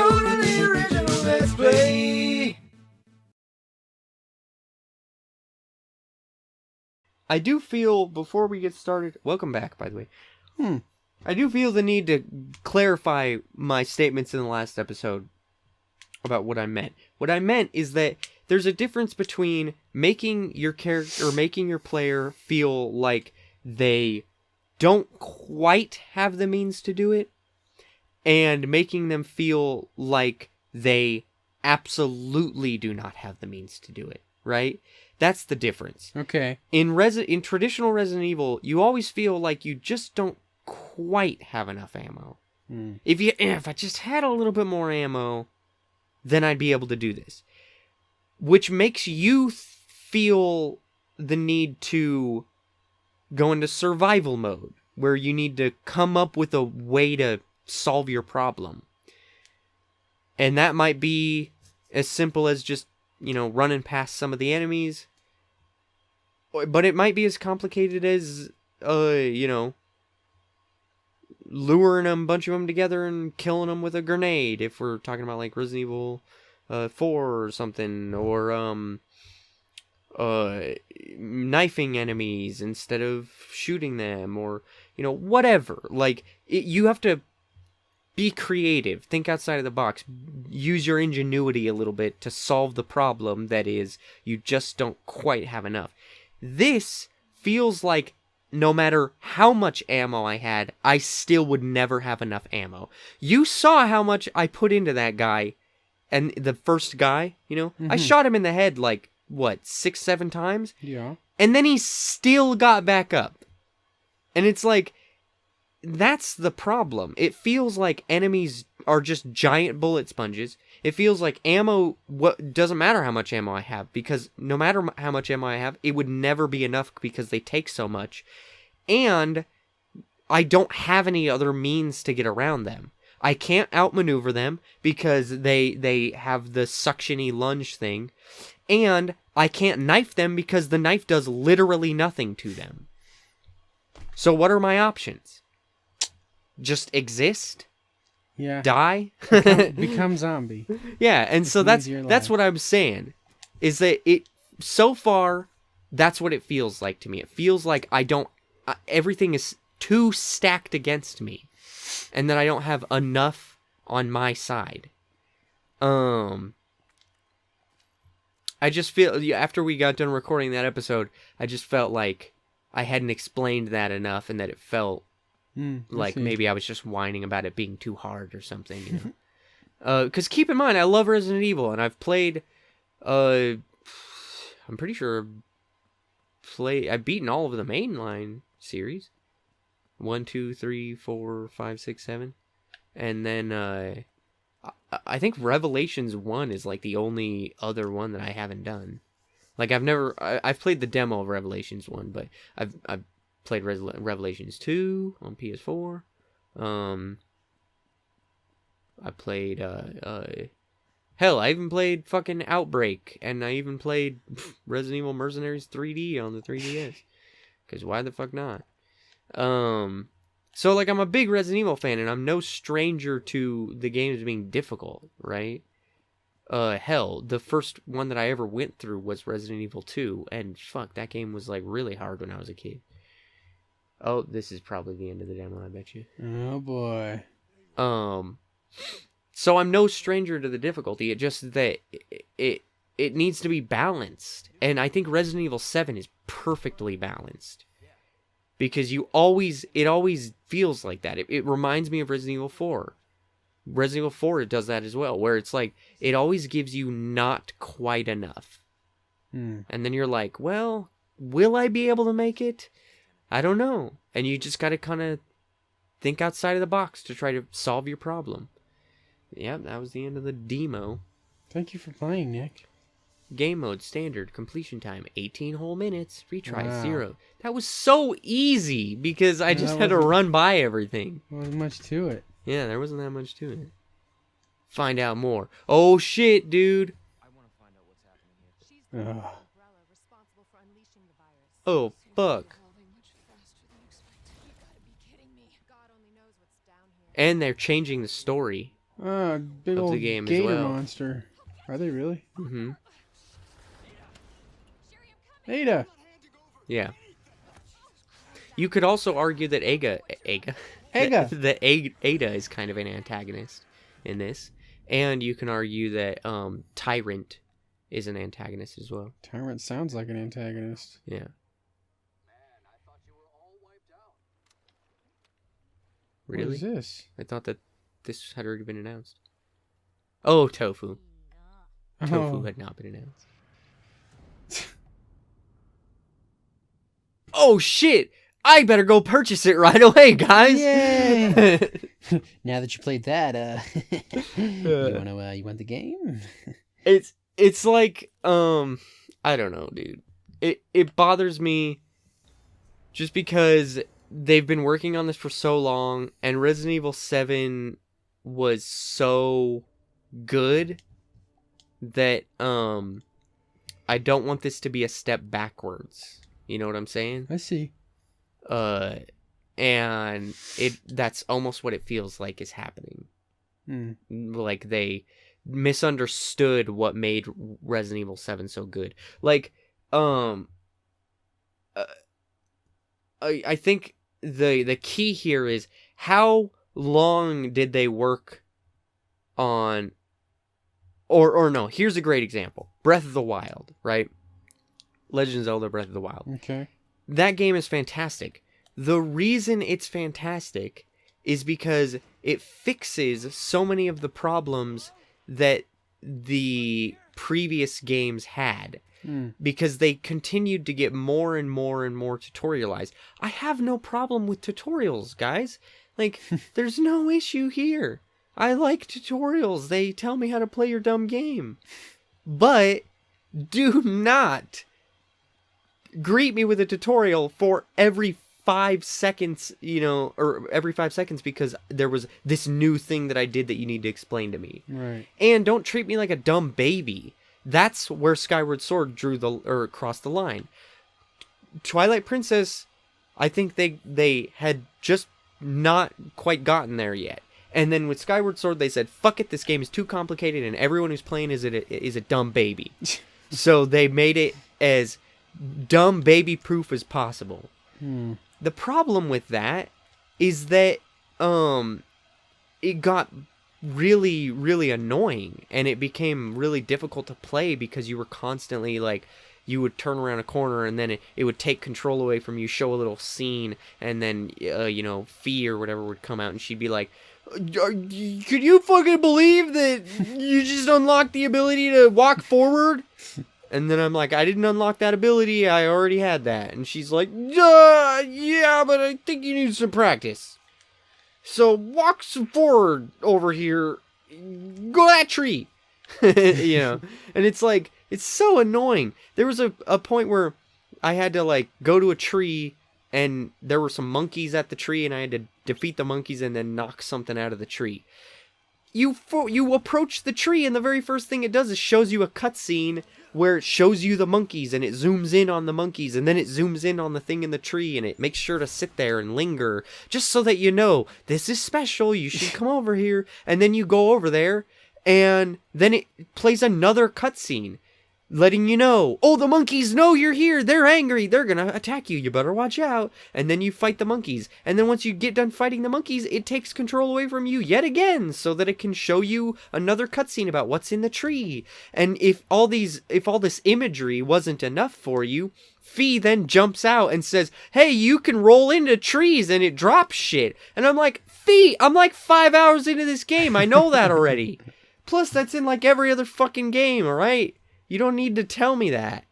totally original Let's Play. I do feel, before we get started... Welcome back, by the way. I do feel the need to clarify my statements in the last episode about what I meant. What I meant is that there's a difference between making your character, or making your player feel like they don't quite have the means to do it, and making them feel like they absolutely do not have the means to do it, right? That's the difference. Okay. In traditional Resident Evil, you always feel like you just don't quite have enough ammo. If I just had a little bit more ammo, then I'd be able to do this. Which makes you feel the need to go into survival mode, where you need to come up with a way to solve your problem. And that might be as simple as just, running past some of the enemies. But it might be as complicated as, luring a bunch of them together and killing them with a grenade, if we're talking about, like, Resident Evil 4 or something, or, knifing enemies instead of shooting them, or, whatever. Like, you have to be creative, think outside of the box, use your ingenuity a little bit to solve the problem that is, you just don't quite have enough. This feels like no matter how much ammo I had, I still would never have enough ammo. You saw how much I put into that guy, and the first guy, I shot him in the head like, 6, 7 times? Yeah. And then he still got back up. And it's like, that's the problem. It feels like enemies are just giant bullet sponges. It feels like ammo, doesn't matter how much ammo I have, because no matter how much ammo I have, it would never be enough because they take so much. And I don't have any other means to get around them. I can't outmaneuver them because they have the suction-y lunge thing. And I can't knife them because the knife does literally nothing to them. So what are my options? Just exist? Yeah. Die? Become zombie. Yeah, and so that's what I'm saying. Is that so far, that's what it feels like to me. It feels like everything is too stacked against me. And that I don't have enough on my side. I just feel, after we got done recording that episode, I just felt like I hadn't explained that enough, and that it felt like maybe I was just whining about it being too hard or something, Because keep in mind, I love Resident Evil, and I've played, I'm pretty sure I've beaten all of the mainline series. 1, 2, 3, 4, 5, 6, 7. And then, I think Revelations 1 is, like, the only other one that I haven't done. Like, I've played the demo of Revelations 1, but I've played Revelations 2 on PS4. I played, hell, I even played fucking Outbreak, and I even played Resident Evil Mercenaries 3D on the 3DS. Because why the fuck not? So, like, I'm a big Resident Evil fan, and I'm no stranger to the games being difficult, right? Hell, the first one that I ever went through was Resident Evil 2, and fuck, that game was, like, really hard when I was a kid. Oh, this is probably the end of the demo, I bet you. Oh, boy. So I'm no stranger to the difficulty. It just that it needs to be balanced, and I think Resident Evil 7 is perfectly balanced. Because it always feels like that. It reminds me of Resident Evil 4. Resident Evil 4, it does that as well, where it's like, it always gives you not quite enough. And then you're like, well, will I be able to make it? I don't know. And you just gotta kind of think outside of the box to try to solve your problem. Yep, that was the end of the demo. Thank you for playing, Nick. Game mode, standard, completion time, 18 whole minutes, retry, 0. That was so easy, because I just had to run by everything. There wasn't much to it. Yeah, there wasn't that much to it. Find out more. Oh shit, dude. I want to find out what's happening here. Oh, fuck. And they're changing the story. Big of old the game as gator well. monster. Are they really? Mm-hmm. Ada. Yeah. You could also argue that Aga, Aga. that Ada is kind of an antagonist in this, and you can argue that Tyrant is an antagonist as well. Tyrant sounds like an antagonist. Yeah. Really? What is this? I thought that this had already been announced. Oh, Tofu. Tofu had not been announced. Oh shit! I better go purchase it right away, guys. Yay! Now that you played that, you want the game? It's like I don't know, dude. It bothers me just because they've been working on this for so long, and Resident Evil 7 was so good that I don't want this to be a step backwards. You know what I'm saying? I see. And that's almost what it feels like is happening. Like they misunderstood what made Resident Evil 7 so good. Like, I think the key here is how long did they work on, or no, here's a great example. Breath of the Wild, right? Legend of Zelda Breath of the Wild. Okay. That game is fantastic. The reason it's fantastic is because it fixes so many of the problems that the previous games had. Because they continued to get more and more and more tutorialized. I have no problem with tutorials, guys. Like, there's no issue here. I like tutorials. They tell me how to play your dumb game. But do not greet me with a tutorial for every 5 seconds, or every 5 seconds because there was this new thing that I did that you need to explain to me. Right. And don't treat me like a dumb baby. That's where Skyward Sword crossed the line. Twilight Princess, I think they had just not quite gotten there yet. And then with Skyward Sword, they said, fuck it, this game is too complicated and everyone who's playing is a dumb baby. So they made it as dumb baby proof as possible. The problem with that is that it got really, really annoying, and it became really difficult to play because you were constantly like, you would turn around a corner and then it would take control away from you, show a little scene, and then Fee or whatever would come out and she'd be like, could you fucking believe that you just unlocked the ability to walk forward? And then I'm like, I didn't unlock that ability, I already had that. And she's like, yeah, but I think you need some practice. So walk some forward over here, go that tree. And it's like, it's so annoying. There was a point where I had to like go to a tree and there were some monkeys at the tree and I had to defeat the monkeys and then knock something out of the tree. You approach the tree and the very first thing it does is shows you a cutscene where it shows you the monkeys and it zooms in on the monkeys and then it zooms in on the thing in the tree and it makes sure to sit there and linger just so that you know this is special, you should come over here. And then you go over there and then it plays another cutscene letting you know, oh, the monkeys know you're here, they're angry, they're gonna attack you, you better watch out. And then you fight the monkeys, and then once you get done fighting the monkeys, it takes control away from you yet again so that it can show you another cutscene about what's in the tree. And if all this imagery wasn't enough for you, Fee then jumps out and says, hey, you can roll into trees and it drops shit. And I'm like, Fee, I'm like 5 hours into this game, I know that already. Plus that's in like every other fucking game, alright? You don't need to tell me that.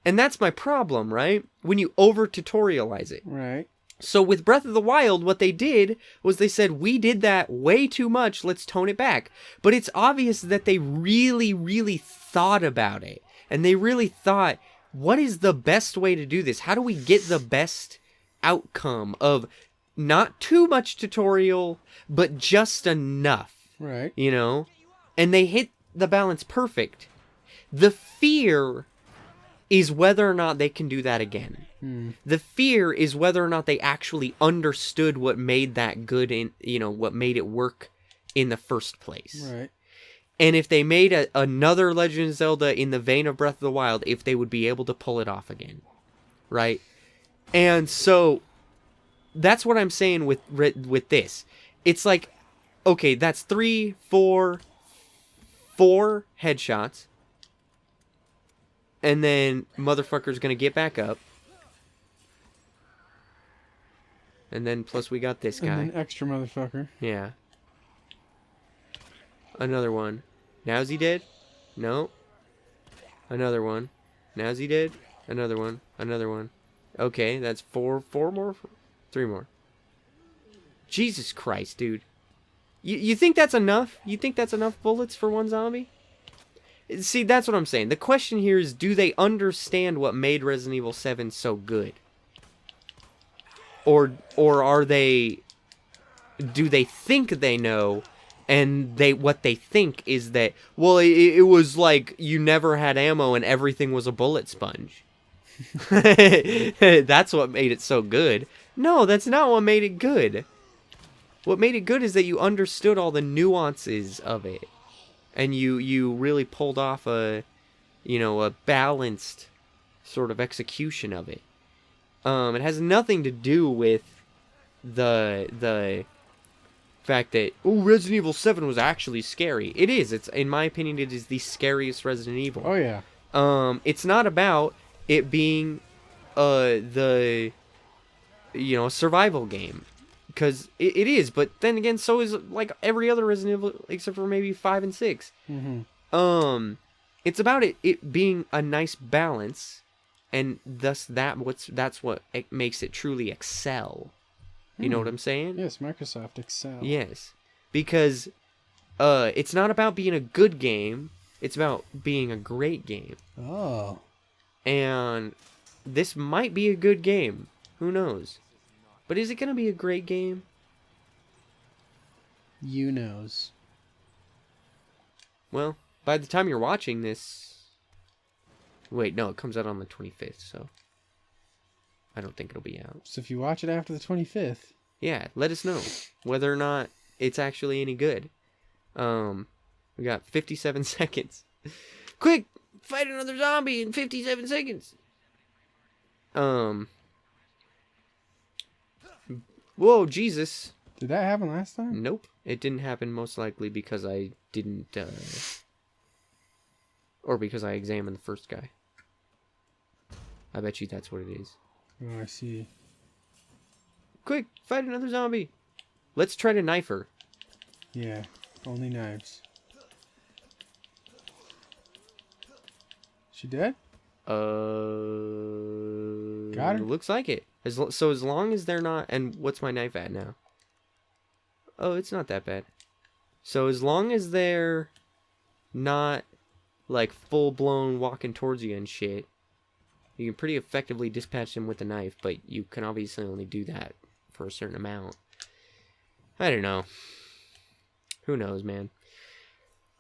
And that's my problem, right? When you over-tutorialize it. Right. So with Breath of the Wild, what they did was they said, we did that way too much, let's tone it back. But it's obvious that they really, really thought about it. And they really thought, what is the best way to do this? How do we get the best outcome of not too much tutorial, but just enough? Right. And they hit the balance perfect. The fear is whether or not they can do that again. The fear is whether or not they actually understood what made that good and, what made it work in the first place. Right. And if they made another Legend of Zelda in the vein of Breath of the Wild, if they would be able to pull it off again. Right? And so that's what I'm saying with this. It's like, okay, that's 4 headshots. And then motherfucker's gonna get back up. And then plus we got this guy. And then extra motherfucker. Yeah. Another one. Now is he dead? No. Another one. Now is he dead? Another one. Another one. Okay, that's 4 more? 3 more. Jesus Christ, dude. You think that's enough? You think that's enough bullets for one zombie? See, that's what I'm saying. The question here is, do they understand what made Resident Evil 7 so good? Or are they... do they think they know, and what they think is that, well, it was like you never had ammo and everything was a bullet sponge. That's what made it so good. No, that's not what made it good. What made it good is that you understood all the nuances of it. And you really pulled off a balanced sort of execution of it. It has nothing to do with the fact that, oh, Resident Evil 7 was actually scary. It is. It's, in my opinion, it is the scariest Resident Evil. Oh, yeah. It's not about it being the survival game, because it is, but then again, so is like every other Resident Evil except for maybe 5 and 6. Mm-hmm. It's about it being a nice balance, and thus that's what it makes it truly excel. You know what I'm saying? Yes, Microsoft Excel. Yes, because it's not about being a good game, it's about being a great game. Oh. And this might be a good game. Who knows? But is it going to be a great game? You knows. Well, by the time you're watching this... Wait, no, it comes out on the 25th, so... I don't think it'll be out. So if you watch it after the 25th... Yeah, let us know whether or not it's actually any good. We got 57 seconds. Quick! Fight another zombie in 57 seconds! Whoa, Jesus. Did that happen last time? Nope. It didn't happen most likely because I didn't, or because I examined the first guy. I bet you that's what it is. Oh, I see. Quick, fight another zombie. Let's try to knife her. Yeah, only knives. She dead? Got her? Looks like it. So as long as they're not... And what's my knife at now? Oh, it's not that bad. So as long as they're not, like, full-blown walking towards you and shit, you can pretty effectively dispatch them with a knife, but you can obviously only do that for a certain amount. I don't know. Who knows, man?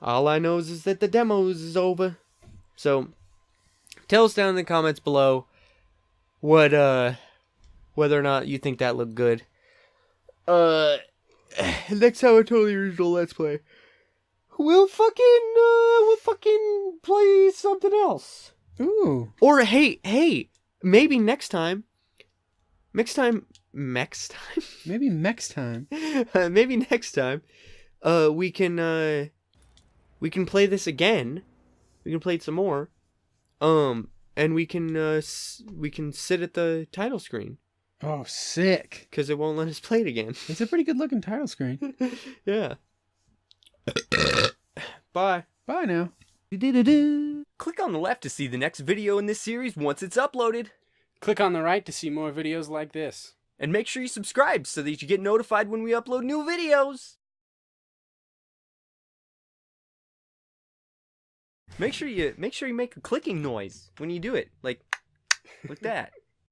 All I know is that the demos is over. So, tell us down in the comments below what, whether or not you think that looked good. Next time I totally original Let's Play, we'll fucking play something else. Ooh. Or hey, maybe next time. Maybe next time, we can play this again. We can play it some more. And we can sit at the title screen. Oh, sick. Because it won't let us play it again. It's a pretty good looking title screen. Yeah. Bye. Bye now. Click on the left to see the next video in this series once it's uploaded. Click on the right to see more videos like this. And make sure you subscribe so that you get notified when we upload new videos. Make sure you make a clicking noise when you do it, like that.